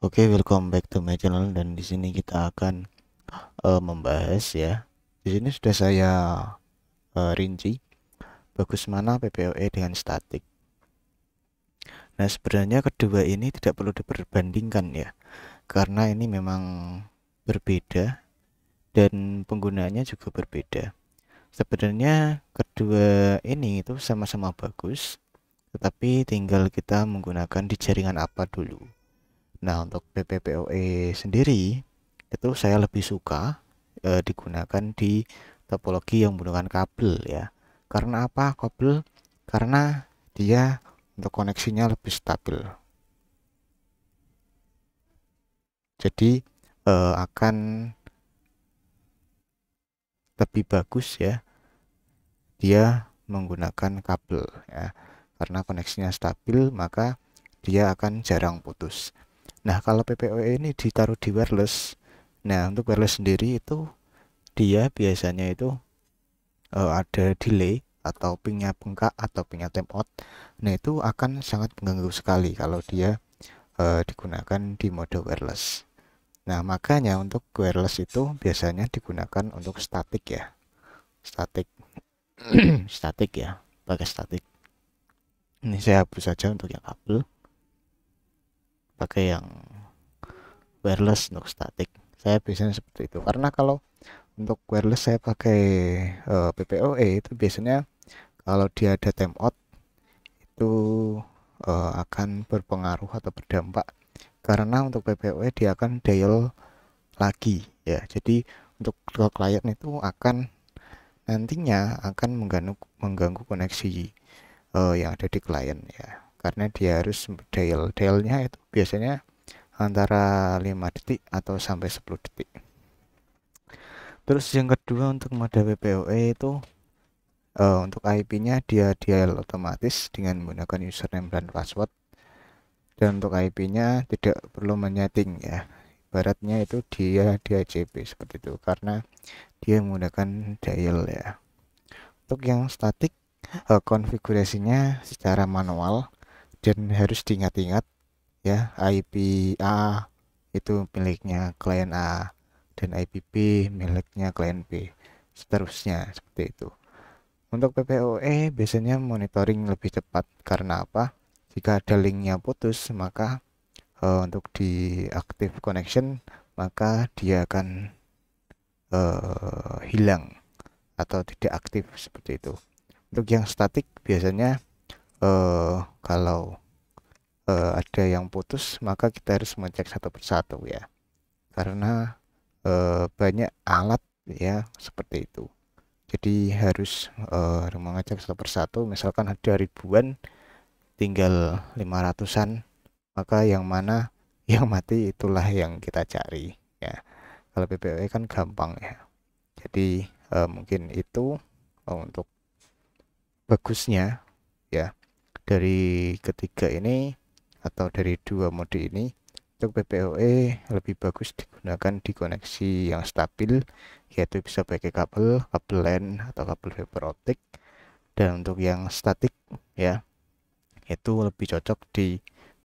Oke, welcome back to my channel dan di sini kita akan membahas ya. Di sini sudah saya rinci bagus mana PPOE dengan statik. Nah, sebenarnya kedua ini tidak perlu diperbandingkan ya, karena ini memang berbeda dan penggunaannya juga berbeda. Sebenarnya kedua ini itu sama-sama bagus, tetapi tinggal kita menggunakan di jaringan apa dulu. Nah, untuk PPPoE sendiri itu saya lebih suka digunakan di topologi yang menggunakan kabel ya. Karena apa? Kabel karena dia untuk koneksinya lebih stabil. Jadi akan lebih bagus ya dia menggunakan kabel ya. Karena koneksinya stabil maka dia akan jarang putus. Nah, kalau PPOE ini ditaruh di wireless. Nah, untuk wireless sendiri itu dia biasanya itu ada delay atau pingnya bengkak atau pingnya timeout. Nah, itu akan sangat mengganggu sekali kalau dia digunakan di mode wireless. Nah, makanya untuk wireless itu biasanya digunakan untuk statik ya. Statik. Statik ya, pakai statik. Ini saya hapus saja untuk yang kabel, pakai yang wireless untuk statik. Saya biasanya seperti itu. Karena kalau untuk wireless saya pakai PPOE itu biasanya kalau dia ada timeout itu akan berpengaruh atau berdampak karena untuk PPOE dia akan dial lagi ya. Jadi untuk klien itu akan nantinya akan mengganggu koneksi yang ada di klien ya. Karena dia harus dialnya itu biasanya antara 5 detik atau sampai 10 detik. Terus yang kedua untuk mode PPOE itu untuk IP-nya dia dial otomatis dengan menggunakan username dan password. Dan untuk IP-nya tidak perlu menyeting ya. Ibaratnya itu dia di ACP seperti itu karena dia menggunakan dial ya. Untuk yang statik konfigurasinya secara manual dan harus diingat-ingat ya. IP A itu miliknya klien A dan IP B miliknya klien B. Seterusnya seperti itu. Untuk PPOE biasanya monitoring lebih cepat karena apa? Jika ada linknya putus, maka untuk di active connection, maka dia akan hilang atau tidak aktif seperti itu. Untuk yang statik biasanya kalau ada yang putus, maka kita harus mengecek satu persatu ya, karena banyak alat ya seperti itu. Jadi harus mengecek satu persatu. Misalkan ada ribuan, tinggal 500-an, maka yang mana yang mati itulah yang kita cari ya. Kalau PPOE kan gampang ya. Jadi mungkin itu untuk bagusnya ya dari ketiga ini atau dari dua mode ini. Untuk PPOE lebih bagus digunakan di koneksi yang stabil, yaitu bisa pakai kabel LAN atau kabel fiber optik. Dan untuk yang statik ya itu lebih cocok di